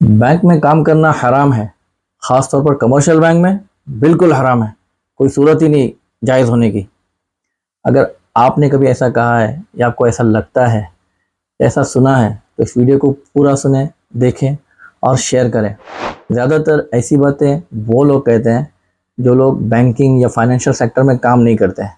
Bank में काम करना हराम है, ख़ास तौर पर कमर्शियल बैंक में बिल्कुल हराम है, कोई सूरत ही नहीं जायज़ होने की। अगर आपने कभी ऐसा कहा है या आपको ऐसा लगता है, ऐसा सुना है, तो इस वीडियो को पूरा सुनें, देखें और शेयर करें। ज़्यादातर ऐसी बातें वो लोग कहते हैं जो लोग बैंकिंग या फाइनेंशियल सेक्टर में काम नहीं करते हैं,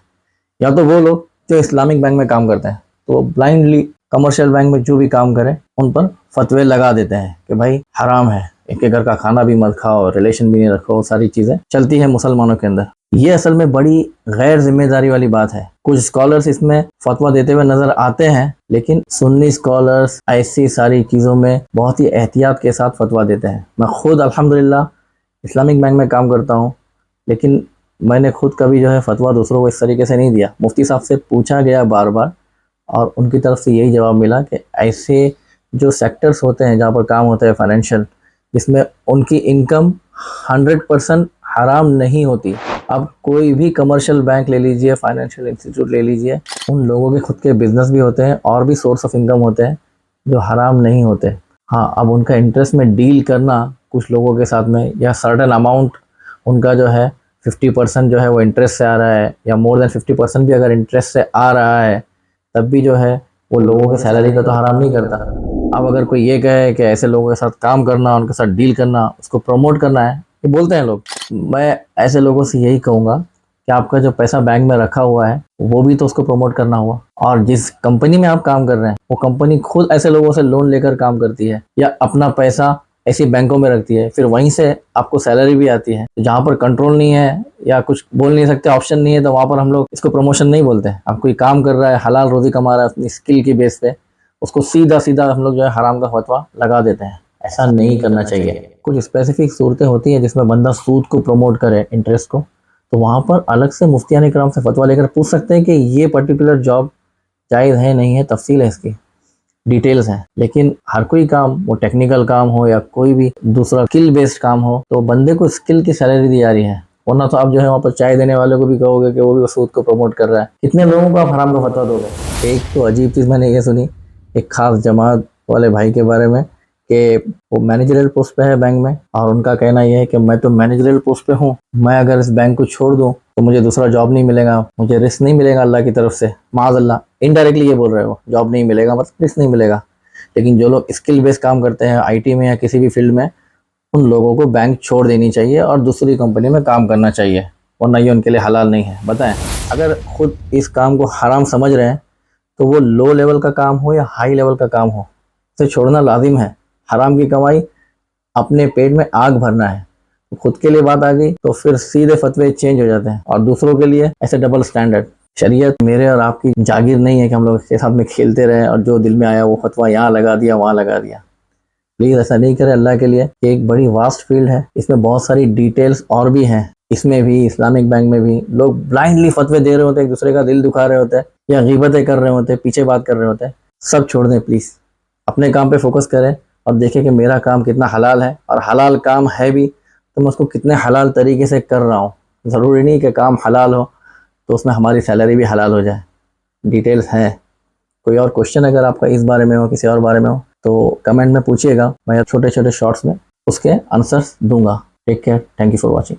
या तो वो लोग जो इस्लामिक बैंक में काम करते हैं, तो वो ब्लाइंडली कमर्शियल बैंक में जो भी काम करें उन पर फतवे लगा देते हैं कि भाई हराम है, एक घर का खाना भी मत खाओ, रिलेशन भी नहीं रखो, सारी चीज़ें चलती है मुसलमानों के अंदर। ये असल में बड़ी गैर जिम्मेदारी वाली बात है। कुछ स्कॉलर्स इसमें फतवा देते हुए नज़र आते हैं, लेकिन सुन्नी स्कॉलर्स ऐसी सारी चीज़ों में बहुत ही एहतियात के साथ फतवा देते हैं। मैं खुद अल्हम्दुलिल्लाह इस्लामिक बैंक में काम करता हूँ, लेकिन मैंने खुद कभी जो है फतवा दूसरों को इस तरीके से नहीं दिया। मुफ्ती साहब से पूछा गया बार बार और उनकी तरफ से यही जवाब मिला कि ऐसे जो सेक्टर्स होते हैं जहाँ पर काम होता है फाइनेंशियल, जिसमें उनकी इनकम 100% हराम नहीं होती। अब कोई भी कमर्शियल बैंक ले लीजिए, फाइनेंशियल इंस्टीट्यूट ले लीजिए, उन लोगों के खुद के बिजनेस भी होते हैं और भी सोर्स ऑफ इनकम होते हैं जो हराम नहीं होते। हाँ, अब उनका इंटरेस्ट में डील करना कुछ लोगों के साथ में, या सर्टेन अमाउंट उनका जो है 50% जो है वो इंटरेस्ट से आ रहा है, या मोर देन 50% भी अगर इंटरेस्ट से आ रहा है, तब भी जो है वो लोगों की सैलरी का तो हराम नहीं करता। अब अगर कोई ये कहे कि ऐसे लोगों के साथ काम करना, उनके साथ डील करना, उसको प्रमोट करना है, ये बोलते हैं लोग। मैं ऐसे लोगों से यही कहूँगा कि आपका जो पैसा बैंक में रखा हुआ है वो भी तो उसको प्रमोट करना हुआ, और जिस कंपनी में आप काम कर रहे हैं वो कंपनी खुद ऐसे लोगों से लोन लेकर काम करती है या अपना पैसा ऐसी बैंकों में रखती है, फिर वहीं से आपको सैलरी भी आती है। तो जहाँ पर कंट्रोल नहीं है या कुछ बोल नहीं सकते, ऑप्शन नहीं है, तो वहाँ पर हम लोग इसको प्रमोशन नहीं बोलते हैं। अब कोई काम कर रहा है, हलाल रोज़ी कमा रहा है अपनी स्किल की बेस पे, उसको सीधा सीधा हम लोग जो है हराम का फतवा लगा देते हैं। ऐसा नहीं करना चाहिए। कुछ स्पेसिफिक सूरतें होती हैं जिसमें बंदा सूद को प्रमोट करे, इंटरेस्ट को, तो वहाँ पर अलग से मुफ्तियान इकराम से फतवा लेकर पूछ सकते हैं कि ये पर्टिकुलर जॉब जायज़ है नहीं है, तफसील है इसकी, डिटेल्स हैं। लेकिन हर कोई काम, वो टेक्निकल काम हो या कोई भी दूसरा स्किल बेस्ड काम हो, तो बंदे को स्किल की सैलरी दी जा रही है। वरना तो आप जो है वहाँ पर चाय देने वाले को भी कहोगे कि वो भी सूद को प्रमोट कर रहा है। कितने लोगों को आप हराम का फतवा दोगे? एक तो अजीब चीज़ मैंने ये सुनी एक ख़ास जमात वाले भाई के बारे में कि वो मैनेजरियल पोस्ट पे है बैंक में, और उनका कहना यह है कि मैं तो मैनेजरियल पोस्ट पे हूँ, मैं अगर इस बैंक को छोड़ दूँ तो मुझे दूसरा जॉब नहीं मिलेगा, मुझे रिस्क नहीं मिलेगा अल्लाह की तरफ से। माज़अल्लाह, इनडायरेक्टली ये बोल रहे हो, जॉब नहीं मिलेगा मतलब रिस्क नहीं मिलेगा। लेकिन जो लोग स्किल बेस्ड काम करते हैं आईटी में या किसी भी फील्ड में, उन लोगों को बैंक छोड़ देनी चाहिए और दूसरी कंपनी में काम करना चाहिए, वरना ये उनके लिए हलाल नहीं है। बताएं, अगर खुद इस काम को हराम समझ रहे हैं तो वो लो लेवल का काम हो या हाई लेवल का काम हो, उसे छोड़ना लाजिम है। हराम की कमाई, अपने पेट में आग भरना है। तो खुद के लिए बात आ गई तो फिर सीधे फतवे चेंज हो जाते हैं, और दूसरों के लिए ऐसे डबल स्टैंडर्ड। शरीयत मेरे और आपकी जागीर नहीं है कि हम लोग इसके साथ में खेलते रहें और जो दिल में आया वो फतवा यहाँ लगा दिया, वहाँ लगा दिया। प्लीज़ ऐसा नहीं करें अल्लाह के लिए। एक बड़ी वास्ट फील्ड है, इसमें बहुत सारी डिटेल्स और भी हैं। इसमें भी, इस्लामिक बैंक में भी लोग ब्लाइंडली फतवे दे रहे होते हैं, एक दूसरे का दिल दुखा रहे होते हैं या गीबतें कर रहे होते हैं, पीछे बात कर रहे होते हैं। सब छोड़ दें प्लीज़, अपने काम पे फोकस करें और देखें कि मेरा काम कितना हलाल है, और हलाल काम है भी तो मैं उसको कितने हलाल तरीके से कर रहा हूँ। ज़रूरी नहीं कि काम हलाल हो तो उसमें हमारी सैलरी भी हलाल हो जाए। डिटेल्स हैं। कोई और क्वेश्चन अगर आपका इस बारे में हो, किसी और बारे में हो, तो कमेंट में पूछिएगा, मैं छोटे छोटे शॉर्ट्स में उसके आंसर्स दूंगा। Take care, thank you for watching.